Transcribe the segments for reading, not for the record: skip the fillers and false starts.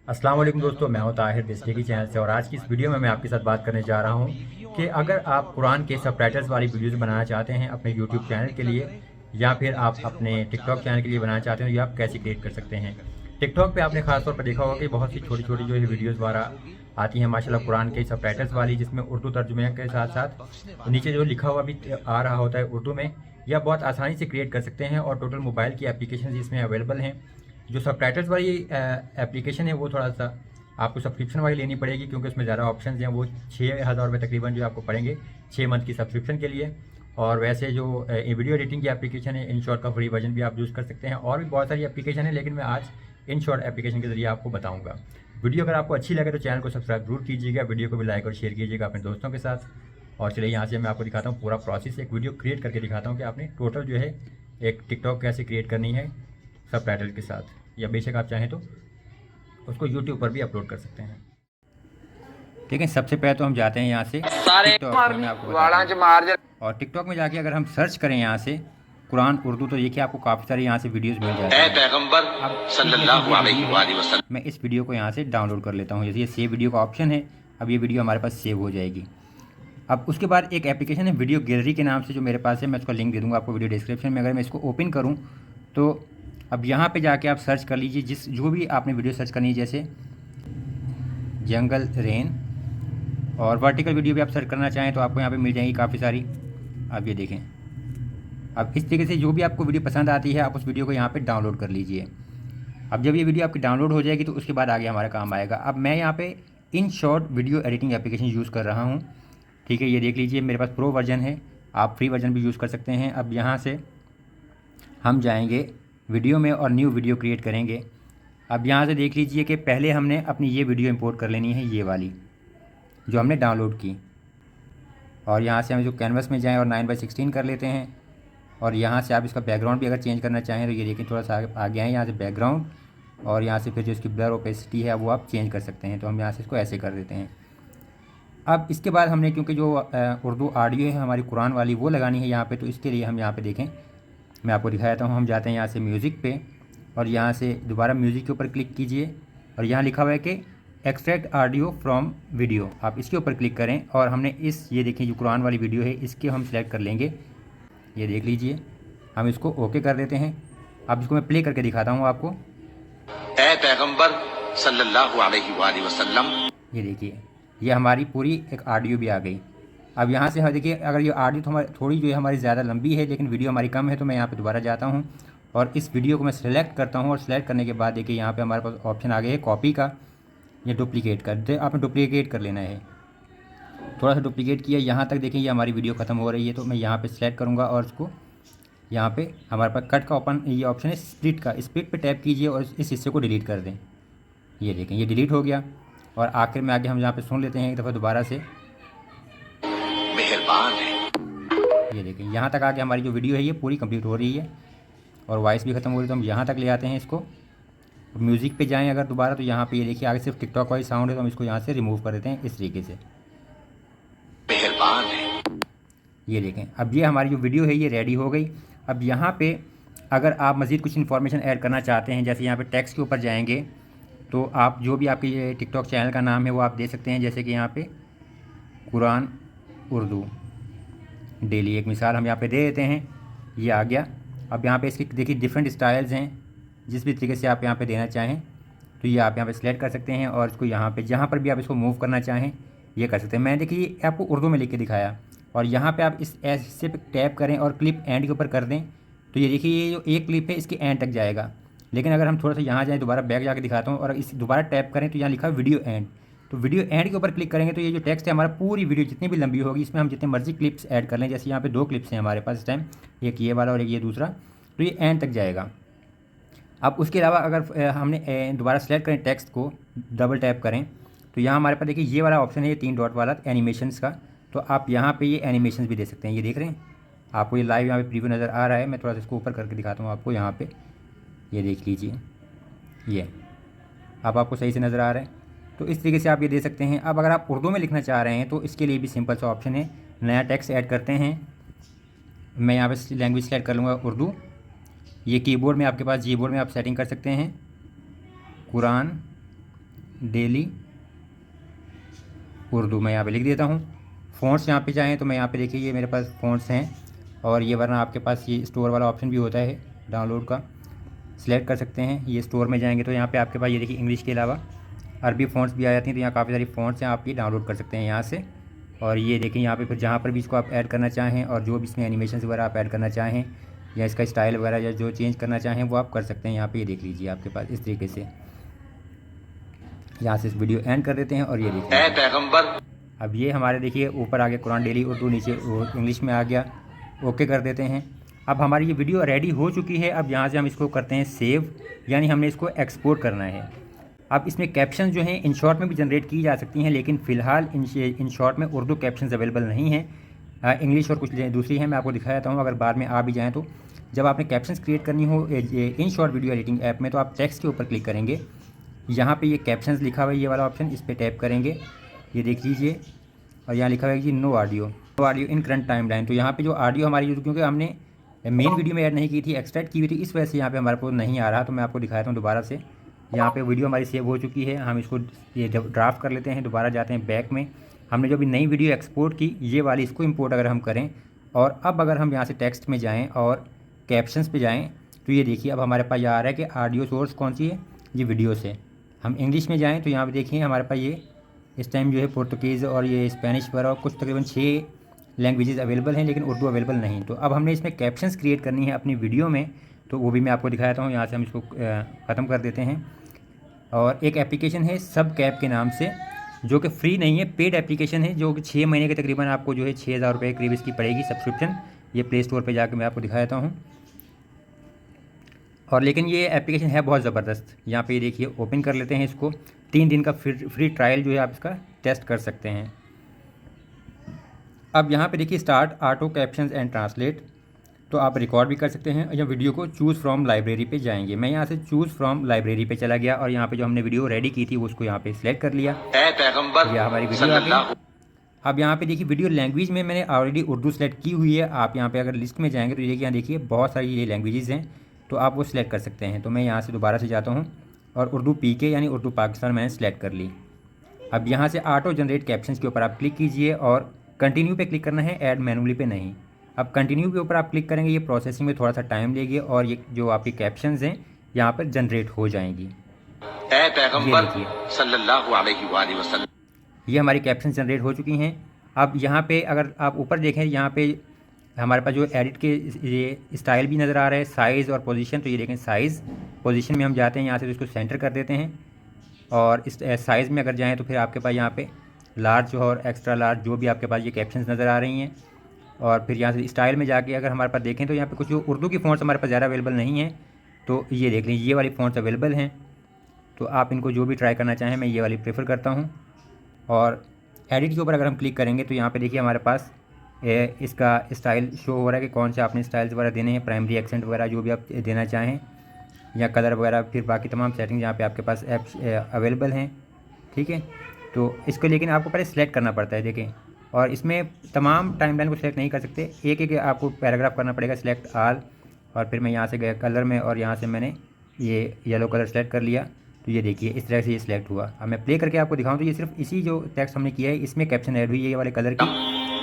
अस्सलाम वालेकुम दोस्तों, मैं हूं ताहिर देसी चैनल से। और आज की इस वीडियो में मैं आपके साथ बात करने जा रहा हूं कि अगर आप कुरान के सबटाइटल्स वाली वीडियोस बनाना चाहते हैं अपने यूट्यूब चैनल के लिए, या फिर आप अपने टिकटॉक चैनल के लिए बनाना चाहते हैं, तो ये आप कैसे क्रिएट कर सकते हैं। टिकटॉक पे आपने खासतौर पर देखा होगा कि बहुत सी छोटी छोटी जो है वीडियोज़ वगैरह आती हैं माशाल्लाह कुरान के सबटाइटल्स वाली, जिसमें उर्दू तर्जुमे के साथ साथ नीचे जो लिखा हुआ भी आ रहा होता है उर्दू में। यह बहुत आसानी से क्रिएट कर सकते हैं और टोटल मोबाइल की एप्लीकेशन इसमें अवेलेबल हैं। जो सबटाइटल्स वाली एप्लीकेशन है वो थोड़ा सा आपको सब्सक्रिप्शन वाली लेनी पड़ेगी, क्योंकि उसमें ज़्यादा ऑप्शन हैं। वो 6,000 रुपये तकरीबन जो आपको पड़ेंगे 6 मंथ की सब्सक्रिप्शन के लिए। और वैसे जो वीडियो एडिटिंग की एप्लीकेशन है, इन शॉर्ट का फ्री वर्जन भी आप यूज़ कर सकते हैं। और भी बहुत सारी एप्लीकेशन है, लेकिन मैं आज इन शॉर्ट एप्लीकेशन के ज़रिए आपको बताऊँगा। वीडियो अगर आपको अच्छी लगे तो चैनल को सब्सक्राइब जरूर कीजिएगा, वीडियो को भी लाइक और शेयर कीजिएगा अपने दोस्तों के साथ। और चलिए यहाँ से मैं आपको दिखाता हूँ पूरा प्रोसेस, एक वीडियो क्रिएट करके दिखाता हूँ कि आपने टोटल जो है एक टिकटॉक कैसे क्रिएट करनी है सब के साथ, या बेशक आप चाहें तो उसको यूट्यूब पर भी अपलोड कर सकते हैं। ठीक है, सबसे पहले तो हम जाते हैं यहाँ से टिकटॉक में, मैं आपको बताता हूँ। और टिकटॉक में जाके अगर हम सर्च करें यहाँ से कुरान उर्दू, तो देखिए आपको काफ़ी सारी यहाँ से वीडियोस मिल जाती हैं। पैगंबर सल्लल्लाहु अलैहि वसल्लम, मैं इस वीडियो को यहाँ से डाउनलोड कर लेता हूँ। जैसे ये सेव वीडियो का ऑप्शन है, अब ये वीडियो हमारे पास सेव हो जाएगी। अब उसके बाद एक एप्लीकेशन है वीडियो गैलरी के नाम से, जो मेरे पास है, मैं उसका लिंक दे दूँगा आपको वीडियो डिस्क्रिप्शन में। अगर मैं इसको ओपन करूँ तो अब यहाँ पे जाके आप सर्च कर लीजिए जो भी आपने वीडियो सर्च करनी है, जैसे जंगल रेन। और वर्टिकल वीडियो भी आप सर्च करना चाहें तो आपको यहाँ पे मिल जाएंगी काफ़ी सारी। आप ये देखें। अब इस तरीके से जो भी आपको वीडियो पसंद आती है आप उस वीडियो को यहाँ पे डाउनलोड कर लीजिए। अब जब ये वीडियो आपकी डाउनलोड हो जाएगी तो उसके बाद आगे हमारा काम आएगा। अब मैं यहाँ पे in short video editing application use कर रहा हूँ। ठीक है, ये देख लीजिए मेरे पास प्रो वर्जन है, आप फ्री वर्जन भी यूज़ कर सकते हैं। अब यहाँ से हम जाएंगे वीडियो में और न्यू वीडियो क्रिएट करेंगे। अब यहाँ से देख लीजिए कि पहले हमने अपनी ये वीडियो इंपोर्ट कर लेनी है, ये वाली जो हमने डाउनलोड की। और यहाँ से हम जो कैनवस में जाएं और 9:16 कर लेते हैं। और यहाँ से आप इसका बैकग्राउंड भी अगर चेंज करना चाहें तो ये देखिए थोड़ा सा आगे आए यहाँ से बैकग्राउंड, और यहाँ से फिर जो इसकी ब्लर ओपेसिटी है वो आप चेंज कर सकते हैं। तो हम यहाँ से इसको ऐसे कर देते हैं। अब इसके बाद हमने क्योंकि जो उर्दू ऑडियो है हमारी कुरान वाली वो लगानी है यहाँ पे, तो इसके लिए हम यहाँ पे देखें, मैं आपको दिखा देता हूँ। हम जाते हैं यहाँ से म्यूज़िक पे, और यहाँ से दोबारा म्यूज़िक के ऊपर क्लिक कीजिए, और यहाँ लिखा हुआ है कि एक्सट्रैक्ट ऑडियो फ्रॉम वीडियो, आप इसके ऊपर क्लिक करें। और हमने ये देखिए जो कुरान वाली वीडियो है इसके हम सिलेक्ट कर लेंगे। ये देख लीजिए, हम इसको ओके कर देते हैं। अब इसको मैं प्ले करके दिखाता हूँ आपको। ए पैगंबर सल्लल्लाहु अलैहि वसल्लम, ये देखिए ये हमारी पूरी एक ऑडियो भी आ गई। अब यहाँ से हम देखिए, अगर ये ऑडियो थोड़ी जो है हमारी ज़्यादा लंबी है लेकिन वीडियो हमारी कम है, तो मैं यहाँ पे दोबारा जाता हूँ और इस वीडियो को मैं सिलेक्ट करता हूँ। और सिलेक्ट करने के बाद देखिए यहाँ पे हमारे पास ऑप्शन आ गया है कॉपी का या डुप्लीकेट का। तो आपने डुप्लीकेट कर लेना है, थोड़ा सा डुप्लीकेट किया। यहाँ तक देखिए ये हमारी वीडियो ख़त्म हो रही है, तो मैं यहाँ पे सिलेक्ट करूँगा और इसको यहाँ पे हमारे पास कट का ये ऑप्शन है स्प्लिट का, स्प्लिट पे टैप कीजिए और इस हिस्से को डिलीट कर दें। ये देखें ये डिलीट हो गया। और आखिर में आगे हम यहाँ पे सुन लेते हैं एक दफ़ा दोबारा से, मेहरबान है। ये देखें यहाँ तक आगे हमारी जो वीडियो है ये पूरी कंप्लीट हो रही है और वॉइस भी ख़त्म हो रही है। तो हम यहाँ तक ले आते हैं इसको। म्यूज़िक पे जाएं अगर दोबारा, तो यहाँ पे ये देखिए आगे सिर्फ टिकटॉक वाली साउंड है, तो हम इसको यहाँ से रिमूव कर देते हैं इस तरीके से। मेहरबान है। ये देखें अब ये हमारी जो वीडियो है ये रेडी हो गई। अब यहाँ पे अगर आप मज़ीद कुछ इन्फॉर्मेशन ऐड करना चाहते हैं, जैसे यहाँ पे टेक्स्ट के ऊपर जाएंगे तो आप जो भी आपके ये टिकटॉक चैनल का नाम है वो आप दे सकते हैं। जैसे कि यहाँ पे कुरान उर्दू डेली, एक मिसाल हम यहाँ पे दे देते हैं, ये आ गया। अब यहाँ पे इसकी देखिए डिफरेंट स्टाइल्स हैं, जिस भी तरीके से आप यहाँ पे देना चाहें तो ये आप यहाँ पे सिलेक्ट कर सकते हैं। और इसको यहाँ पे जहाँ पर भी आप इसको मूव करना चाहें ये कर सकते हैं। मैंने देखिए ये आपको उर्दू में लिख के दिखाया, और यहाँ पे आप इस ऐसे पे टैप करें और क्लिप एंड के ऊपर कर दें, तो ये देखिए ये जो एक क्लिप है इसके एंड तक जाएगा। लेकिन अगर हम थोड़ा सा यहाँ जाएँ, दोबारा बैक जाके दिखाता हूँ, और इस दोबारा टैप करें तो यहाँ लिखा है वीडियो एंड, तो वीडियो एंड के ऊपर क्लिक करेंगे तो ये जो टेक्स्ट है हमारा पूरी वीडियो जितनी भी लंबी होगी इसमें हम जितने मर्जी क्लिप्स ऐड कर लें। जैसे यहाँ पे 2 क्लिप्स हैं हमारे पास इस टाइम, एक ये वाला और एक ये दूसरा, तो ये एंड तक जाएगा। अब उसके अलावा अगर हमने दोबारा सेलेक्ट करें टेक्स्ट को, डबल टैप करें, तो यहाँ हमारे पास देखिए ये वाला ऑप्शन है, ये 3 डॉट वाला एनिमेशंस का, तो आप यहाँ पे ये एनिमेशंस भी दे सकते हैं। ये देख रहे हैं आपको ये लाइव यहाँ पे प्रीव्यू नज़र आ रहा है। मैं थोड़ा सा इसको ऊपर करके दिखाता हूँ आपको, यहाँ पे ये देख लीजिए, ये अब आपको सही से नज़र आ रहा है। तो इस तरीके से आप ये दे सकते हैं। अब अगर आप उर्दू में लिखना चाह रहे हैं तो इसके लिए भी सिंपल सा ऑप्शन है, नया टेक्स्ट ऐड करते हैं। मैं यहाँ पे लैंग्वेज सेलेक्ट कर लूँगा उर्दू। ये कीबोर्ड में आपके पास कीबोर्ड में आप सेटिंग कर सकते हैं कुरान डेली उर्दू मैं यहाँ पे लिख देता हूँ। फ़ॉन्ट्स यहाँ पे चाहें तो मैं यहाँ पे देखिए ये मेरे पास फ़ॉन्ट्स हैं, और ये वरना आपके पास ये स्टोर वाला ऑप्शन भी होता है डाउनलोड का, सिलेक्ट कर सकते हैं। ये स्टोर में जाएंगे तो यहाँ पे आपके पास ये देखिए इंग्लिश के अलावा अरबी फ़ॉन्ट्स भी आ जाती हैं, तो यहाँ काफ़ी सारी फ़ॉन्ट्स हैं, आप ये डाउनलोड कर सकते हैं यहाँ से। और ये देखिए यहाँ पे फिर जहाँ पर भी इसको आप ऐड करना चाहें और जो भी इसमें एनिमेशन वगैरह आप ऐड करना चाहें या इसका स्टाइल वगैरह या जो चेंज करना चाहें वो आप कर सकते हैं। यहाँ पे ये देख लीजिए आपके पास इस तरीके से। यहाँ से इस वीडियो एंड कर देते हैं और ये देखिए पैगंबर, अब ये हमारे देखिए ऊपर आ गया कुरान डेली उर्दू, नीचे इंग्लिश में आ गया। ओके कर देते हैं। अब हमारी ये वीडियो रेडी हो चुकी है। अब यहाँ से हम इसको करते हैं सेव, यानी हमने इसको एक्सपोर्ट करना है। अब इसमें कैप्शन जो हैं इन शॉर्ट में भी जनरेट की जा सकती हैं, लेकिन फ़िलहाल इन शॉर्ट में उर्दू कैप्शन अवेलेबल नहीं हैं। इंग्लिश और कुछ दूसरी हैं, मैं आपको दिखा देता हूँ। अगर बाद में आ भी जाएँ तो जब आपने कैप्शन क्रिएट करनी हो in short video editing app में, तो आप टेक्स्ट के ऊपर क्लिक करेंगे। यहाँ पे ये कैप्शंस लिखा हुआ है, ये वाला ऑप्शन, इस पर टैप करेंगे, ये देख लीजिए। और यहाँ लिखा हुआ है जी no audio in current timeline. तो यहाँ पे जो ऑडियो हमारी, क्योंकि हमने मेन वीडियो में ऐड नहीं की थी, एक्सट्रैक्ट की हुई थी, इस वजह से यहाँ पे हमारे पास नहीं आ रहा। तो मैं आपको दिखाता हूँ दोबारा से। यहाँ पे वीडियो हमारी सेव हो चुकी है। हम इसको ये ड्राफ्ट कर लेते हैं, दोबारा जाते हैं बैक में। हमने जो भी नई वीडियो एक्सपोर्ट की ये वाली, इसको इंपोर्ट अगर हम करें, और अब अगर हम यहाँ से टेक्स्ट में जाएँ और कैप्शंस पे जाएँ, तो ये देखिए अब हमारे पास यहाँ आ रहा है कि ऑडियो सोर्स कौन सी है, ये वीडियो से। हम इंग्लिश में जाएँ तो यहाँ पर देखिए हमारे पास ये इस टाइम जो है पुर्तगीज़ और ये स्पेनिश वगैरह और कुछ तकरीबन 6 लैंग्वेजेस अवेलेबल हैं, लेकिन उर्दू अवेलेबल नहीं। तो अब हमने इसमें कैप्शंस क्रिएट करनी है अपनी वीडियो में, तो वो भी मैं आपको दिखाता हूँ। यहाँ से हम इसको ख़त्म कर देते हैं। और एक एप्लीकेशन है सब कैप के नाम से, जो कि फ्री नहीं है, पेड एप्लीकेशन है, जो कि 6 महीने के तकरीबन आपको जो है 6000 रुपये करीब इसकी पड़ेगी सब्सक्रिप्शन। ये प्ले स्टोर पर जाकर मैं आपको दिखा देता हूँ। और लेकिन ये एप्लीकेशन है बहुत ज़बरदस्त। यहाँ पे ये देखिए ओपन कर लेते हैं इसको। 3 दिन का फ्री ट्रायल जो है आप इसका टेस्ट कर सकते हैं। अब यहाँ पे देखिए start auto captions and translate, तो आप रिकॉर्ड भी कर सकते हैं या वीडियो को चूज़ फ्रॉम लाइब्रेरी पे जाएंगे। मैं यहाँ से चूज़ फ्रॉम लाइब्रेरी पे चला गया और यहाँ पे जो हमने वीडियो रेडी की थी उसको यहाँ पे सिलेक्ट कर लिया। यह हमारी वीडियो आ गई। अब यहाँ पे देखिए वीडियो लैंग्वेज में मैंने ऑलरेडी उर्दू सेलेक्ट की हुई है। आप यहाँ पे अगर लिस्ट में जाएंगे तो देखिए यहाँ देखिए बहुत सारी ये लैंग्वेजेस हैं, तो आप वो सिलेक्ट कर सकते हैं। तो मैं यहाँ से दोबारा से जाता हूँ और उर्दू PK यानी उर्दू पाकिस्तान मैंने सेलेक्ट कर ली। अब यहाँ से ऑटो जनरेट कैप्शंस के ऊपर आप क्लिक कीजिए और कंटिन्यू पे क्लिक करना है, ऐड मैनुअली पे नहीं। अब कंटिन्यू के ऊपर आप क्लिक करेंगे, ये प्रोसेसिंग में थोड़ा सा टाइम लेगी और ये जो आपकी कैप्शंस हैं यहाँ पर जनरेट हो जाएंगी। ये देखिए सल्लल्लाहु अलैहि वसल्लम, ये हमारी कैप्शन जनरेट हो चुकी हैं। अब यहाँ पे अगर आप ऊपर देखें, यहाँ पे हमारे पास जो एडिट के ये स्टाइल भी नज़र आ रहा है, साइज़ और पोजीशन। तो ये देखें साइज़, पोजीशन में हम जाते हैं यहाँ से, तो इसको सेंटर कर देते हैं। और इस साइज़ में अगर जाएँ तो फिर आपके पास यहाँ पे लार्ज और एक्स्ट्रा लार्ज जो भी आपके पास ये कैप्शंस नज़र आ रही हैं। और फिर यहाँ से स्टाइल में जाके अगर हमारे पास देखें तो यहाँ पे कुछ जो उर्दू की फ़ॉन्ट्स हमारे पास ज़्यादा अवेलेबल नहीं है, तो ये देख लीजिए ये वाली फ़ॉन्ट्स अवेलेबल हैं। तो आप इनको जो भी ट्राई करना चाहें, मैं ये वाली प्रेफर करता हूँ। और एडिट के ऊपर अगर हम क्लिक करेंगे तो यहाँ पे देखिए हमारे पास इसका स्टाइल शो हो रहा है कि कौन से आपने स्टाइल्स वगैरह देने हैं, प्राइमरी एक्सेंट वगैरह जो भी आप देना चाहें, या कलर वगैरह, फिर बाकी तमाम सेटिंग यहाँ पे आपके पास ऐप्स अवेलेबल हैं। ठीक है, तो इसको लेकिन आपको पहले सेलेक्ट करना पड़ता है, देखें। और इसमें तमाम टाइमलाइन को सिलेक्ट नहीं कर सकते, एक एक आपको पैराग्राफ करना पड़ेगा, सिलेक्ट ऑल। और फिर मैं यहाँ से गया कलर में और यहाँ से मैंने ये येलो कलर सेलेक्ट कर लिया। तो ये देखिए इस तरह से ये सिलेक्ट हुआ। अब मैं प्ले करके आपको दिखाऊं तो ये सिर्फ इसी जो टेक्स्ट हमने किया है इसमें कैप्शन ऐड हुई है, ये वाले कलर की।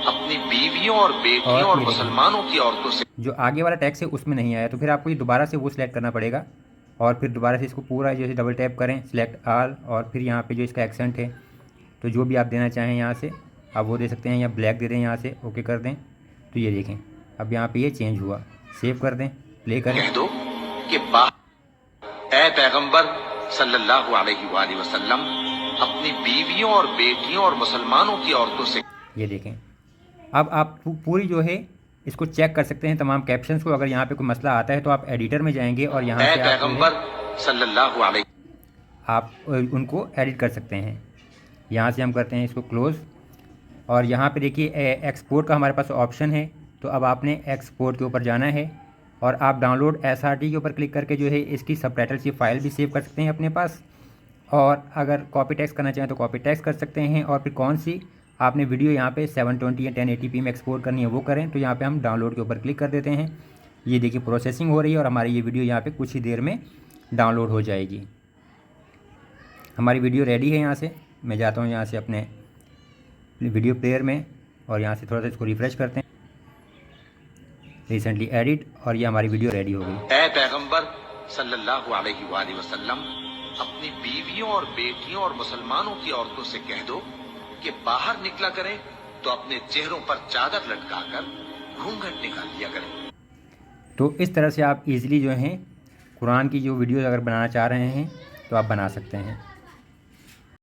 अपनी बीवियों और बेटियों और मुसलमानों की औरतों से जो आगे वाला टेक्स्ट है उसमें नहीं आया, तो फिर आपको ये दोबारा से वो सिलेक्ट करना पड़ेगा। और फिर दोबारा से इसको पूरा जैसे डबल टैप करें, सिलेक्ट ऑल, और फिर यहाँ पे जो इसका एक्सेंट है तो जो भी आप देना चाहें यहाँ से आप वो दे सकते हैं, या ब्लैक दे दें यहाँ से, ओके कर दें। तो ये देखें अब यहाँ पे ये चेंज हुआ। सेव कर दें, प्ले करें। कह दो कि ऐ पैगंबर सल्लल्लाहु अलैहि वसल्लम अपनी बीवियों और बेटियों और मुसलमानों की औरतों से, ये देखें। अब आप पूरी जो है इसको चेक कर सकते हैं तमाम कैप्शंस को। अगर यहाँ पे कोई मसला आता है तो आप एडिटर में जाएंगे और यहाँ से पैगंबर सल्लल्लाहु अलैहि आप उनको एडिट कर सकते हैं। यहाँ से हम करते हैं इसको क्लोज़। और यहाँ पे देखिए एक्सपोर्ट का हमारे पास ऑप्शन है, तो अब आपने एक्सपोर्ट के ऊपर जाना है और आप डाउनलोड SRT के ऊपर क्लिक करके जो है इसकी सबटाइटल्स की फ़ाइल भी सेव कर सकते हैं अपने पास। और अगर कॉपी टेक्स्ट करना चाहें तो कॉपी टेक्स्ट कर सकते हैं। और फिर कौन सी आपने वीडियो यहाँ पे 720 या 1080p में एक्सपोर्ट करनी है वो करें, तो यहाँ पे हम डाउनलोड के ऊपर क्लिक कर देते हैं। ये देखिए प्रोसेसिंग हो रही है और हमारी ये वीडियो यहाँ पे कुछ ही देर में डाउनलोड हो जाएगी। हमारी वीडियो रेडी है। यहाँ से मैं जाता हूँ यहाँ से अपने वीडियो प्लेयर में और यहाँ से थोड़ा सा इसको रिफ़्रेश करते हैं, रिसेंटली एडिट, और ये हमारी वीडियो रेडी हो गई। ऐ पैगंबर सल्लल्लाहु अलैहि वसल्लम, अपनी बीवियों और बेटियों और मुसलमानों की औरतों से कह दो कि बाहर निकला करें तो अपने चेहरों पर चादर लटकाकर घूंघट निकाल लिया करें। तो इस तरह से आप इजीली जो हैं कुरान की जो वीडियो अगर बनाना चाह रहे हैं तो आप बना सकते हैं।